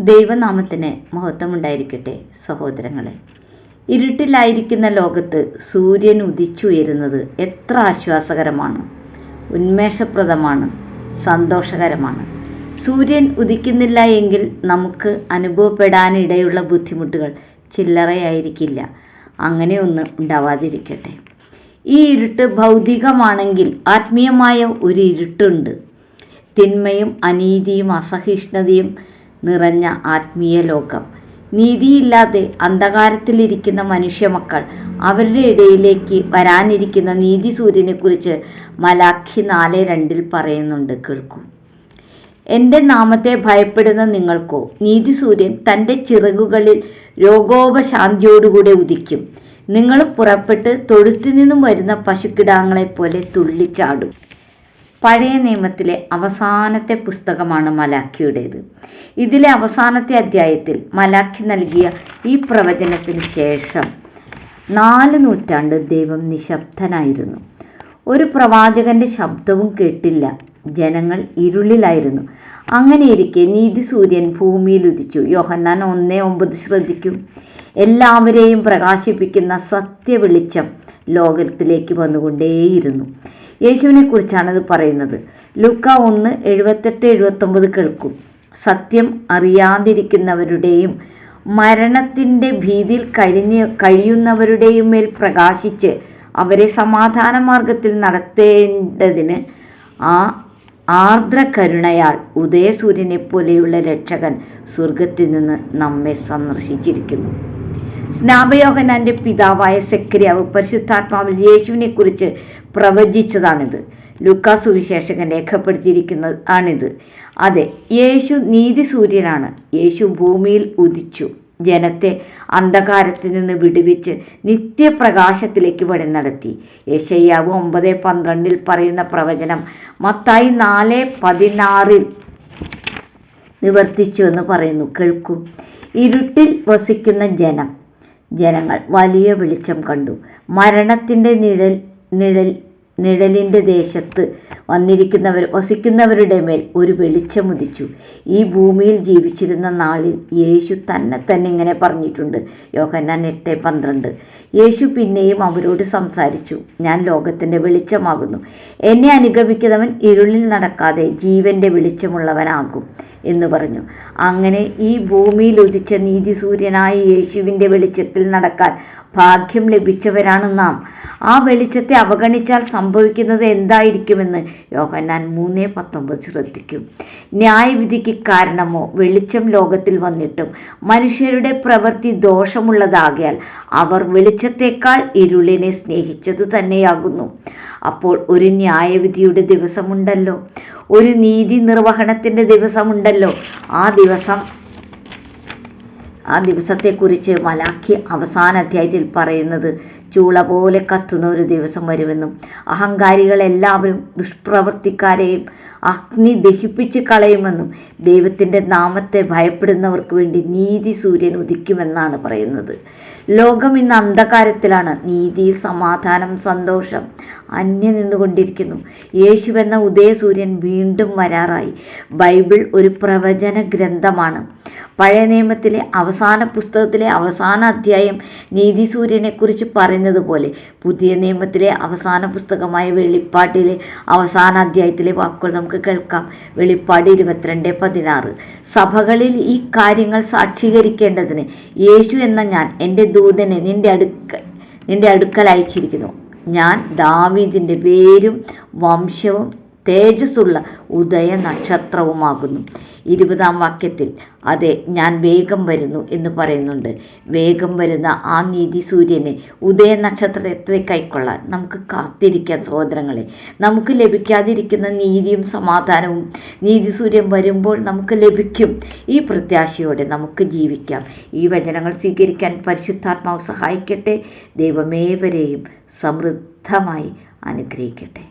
ദൈവനാമത്തിന് മഹത്വമുണ്ടായിരിക്കട്ടെ. സഹോദരങ്ങളെ, ഇരുട്ടിലായിരിക്കുന്ന ലോകത്ത് സൂര്യൻ ഉദിച്ചുയരുന്നത് എത്ര ആശ്വാസകരമാണ്, ഉന്മേഷപ്രദമാണ്, സന്തോഷകരമാണ്. സൂര്യൻ ഉദിക്കുന്നില്ല എങ്കിൽ നമുക്ക് അനുഭവപ്പെടാനിടയുള്ള ബുദ്ധിമുട്ടുകൾ ചില്ലറയായിരിക്കില്ല. അങ്ങനെയൊന്നും ഉണ്ടാവാതിരിക്കട്ടെ. ഈ ഇരുട്ട് ഭൗതികമാണെങ്കിൽ ആത്മീയമായ ഒരു ഇരുട്ടുണ്ട്. തിന്മയും അനീതിയും അസഹിഷ്ണുതയും നിറഞ്ഞ ആത്മീയ ലോകം. നീതിയില്ലാതെ അന്ധകാരത്തിലിരിക്കുന്ന മനുഷ്യമക്കൾ അവരുടെ ഇടയിലേക്ക് വരാനിരിക്കുന്ന നീതി സൂര്യനെക്കുറിച്ച് മലാഖി 4:2 പറയുന്നുണ്ട്. കേൾക്കൂ. എൻ്റെ നാമത്തെ ഭയപ്പെടുന്ന നിങ്ങൾക്കോ നീതി സൂര്യൻ തൻ്റെ ചിറകുകളിൽ രോഗോപശാന്തിയോടുകൂടെ ഉദിക്കും. നിങ്ങൾ പുറപ്പെട്ട് തൊഴുത്തിൽ നിന്നും വരുന്ന പശുക്കിടാങ്ങളെപ്പോലെ തുള്ളിച്ചാടും. പഴയ നിയമത്തിലെ അവസാനത്തെ പുസ്തകമാണ് മലാഖിയുടേത്. ഇതിലെ അവസാനത്തെ അധ്യായത്തിൽ മലാഖി നൽകിയ ഈ പ്രവചനത്തിന് ശേഷം 4 നൂറ്റാണ്ട് ദൈവം നിശബ്ദനായിരുന്നു. ഒരു പ്രവാചകന്റെ ശബ്ദവും കേട്ടില്ല. ജനങ്ങൾ ഇരുളിലായിരുന്നു. അങ്ങനെയിരിക്കെ നീതി സൂര്യൻ ഭൂമിയിൽ ഉദിച്ചു. യോഹന്നാൻ 1:9 ശ്രദ്ധിക്കും. എല്ലാവരെയും പ്രകാശിപ്പിക്കുന്ന സത്യവെളിച്ചം ലോകത്തിലേക്ക് വന്നുകൊണ്ടേയിരുന്നു. യേശുവിനെ കുറിച്ചാണത് പറയുന്നത്. ലൂക്കാ 1:78-79 കേൾക്കും. സത്യം അറിയാതിരിക്കുന്നവരുടെയും മരണത്തിൻ്റെ ഭീതിയിൽ കഴിയുന്നവരുടെയും മേൽ പ്രകാശിച്ച് അവരെ സമാധാന മാർഗത്തിൽ നടത്തേണ്ടതിന് ആ ആർദ്ര കരുണയാൽ ഉദയസൂര്യനെ പോലെയുള്ള രക്ഷകൻ സ്വർഗത്തിൽ നിന്ന് നമ്മെ സന്ദർശിച്ചിരിക്കുന്നു. സ്നാപയോഹന്നാന്റെ പിതാവായ സെക്കരിയാവ് പരിശുദ്ധാത്മാവിൽ യേശുവിനെ കുറിച്ച് പ്രവചിച്ചതാണിത്. ലൂക്കാ സുവിശേഷകൻ രേഖപ്പെടുത്തിയിരിക്കുന്നതാണിത്. അതെ, യേശു നീതി സൂര്യനാണ്. യേശു ഭൂമിയിൽ ഉദിച്ചു ജനത്തെ അന്ധകാരത്തിൽ നിന്ന് വിടുവിച്ച് നിത്യപ്രകാശത്തിലേക്ക് വഴി നടത്തി. യെശയ്യാവ് 9:12 പറയുന്ന പ്രവചനം മത്തായി 4:16 നിവർത്തിച്ചു എന്ന് പറയുന്നു. കേൾക്കൂ. ഇരുട്ടിൽ വസിക്കുന്ന ജനങ്ങൾ വലിയ വെളിച്ചം കണ്ടു. മരണത്തിൻ്റെ നിഴലിൻ്റെ ദേശത്ത് വസിക്കുന്നവരുടെ മേൽ ഒരു വെളിച്ചമുദിച്ചു. ഈ ഭൂമിയിൽ ജീവിച്ചിരുന്ന നാളിൽ യേശു തന്നെ ഇങ്ങനെ പറഞ്ഞിട്ടുണ്ട്. യോഹന്നാൻ 8:12. യേശു പിന്നെയും അവരോട് സംസാരിച്ചു. ഞാൻ ലോകത്തിൻ്റെ വെളിച്ചമാകുന്നു. എന്നെ അനുഗമിക്കുന്നവൻ ഇരുളിൽ നടക്കാതെ ജീവൻ്റെ വെളിച്ചമുള്ളവനാകും എന്ന് പറഞ്ഞു. അങ്ങനെ ഈ ഭൂമിയിൽ ഉദിച്ച നീതി സൂര്യനായ യേശുവിൻ്റെ വെളിച്ചത്തിൽ നടക്കാൻ ഭാഗ്യം ലഭിച്ചവരാണ് നാം. ആ വെളിച്ചത്തെ അവഗണിച്ചാൽ സംഭവിക്കുന്നത് എന്തായിരിക്കുമെന്ന് യോഹന്നാൻ 3:19 ശ്രദ്ധിക്കും. ന്യായവിധിക്ക് കാരണമോ വെളിച്ചം ലോകത്തിൽ വന്നിട്ടും മനുഷ്യരുടെ പ്രവൃത്തി ദോഷമുള്ളതാകിയാൽ അവർ വെളിച്ചത്തേക്കാൾ ഇരുളിനെ സ്നേഹിച്ചത് തന്നെയാകുന്നു. അപ്പോൾ ഒരു ന്യായവിധിയുടെ ദിവസമുണ്ടല്ലോ, ഒരു നീതി നിർവഹണത്തിൻ്റെ ദിവസമുണ്ടല്ലോ. ആ ദിവസത്തെക്കുറിച്ച് മലാഖി അവസാന അധ്യായത്തിൽ പറയുന്നത് ചൂള പോലെ കത്തുന്ന ഒരു ദിവസം വരുമെന്നും അഹങ്കാരികളെല്ലാവരും ദുഷ്പ്രവർത്തിക്കാരെയും അഗ്നി ദഹിപ്പിച്ച് കളയുമെന്നും ദൈവത്തിൻ്റെ നാമത്തെ ഭയപ്പെടുന്നവർക്ക് വേണ്ടി നീതി സൂര്യൻ ഉദിക്കുമെന്നാണ് പറയുന്നത്. ലോകം ഇന്ന് അന്ധകാരത്തിലാണ്. നീതി, സമാധാനം, സന്തോഷം അന്യം നിന്നുകൊണ്ടിരിക്കുന്നു. യേശുവെന്ന ഉദയസൂര്യൻ വീണ്ടും വരാറായി. ബൈബിൾ ഒരു പ്രവചന ഗ്രന്ഥമാണ്. പഴയ നിയമത്തിലെ അവസാന പുസ്തകത്തിലെ അവസാന അധ്യായം നീതി സൂര്യനെക്കുറിച്ച് പറയുന്നത് പോലെ പുതിയ നിയമത്തിലെ അവസാന പുസ്തകമായ വെളിപ്പാട്ടിലെ അവസാന അധ്യായത്തിലെ വാക്കുകൾ നമുക്ക് കേൾക്കാം. വെളിപ്പാട് 22:16. സഭകളിൽ ഈ കാര്യങ്ങൾ സാക്ഷീകരിക്കേണ്ടതിന് യേശു എന്ന ഞാൻ എൻ്റെ ദൂതനെ നിന്റെ അടുക്കൽ അയച്ചിരിക്കുന്നു. ഞാൻ ദാവീദിൻ്റെ വേരും വംശവും തേജസ്സുള്ള ഉദയ നക്ഷത്രവുമാകുന്നു. 20-ാം വാക്യത്തിൽ അതെ, ഞാൻ വേഗം വരുന്നു എന്ന് പറയുന്നുണ്ട്. വേഗം വരുന്ന ആ നീതി സൂര്യനെ ഉദയ നക്ഷത്രത്തെ കൈക്കൊള്ളാൻ നമുക്ക് കാത്തിരിക്കാം സഹോദരങ്ങളെ. നമുക്ക് ലഭിക്കാതിരിക്കുന്ന നീതിയും സമാധാനവും നീതി സൂര്യൻ വരുമ്പോൾ നമുക്ക് ലഭിക്കും. ഈ പ്രത്യാശയോടെ നമുക്ക് ജീവിക്കാം. ഈ വചനങ്ങൾ സ്വീകരിക്കാൻ പരിശുദ്ധാത്മാവ് സഹായിക്കട്ടെ. ദൈവമേവരെയും സമൃദ്ധമായി അനുഗ്രഹിക്കട്ടെ.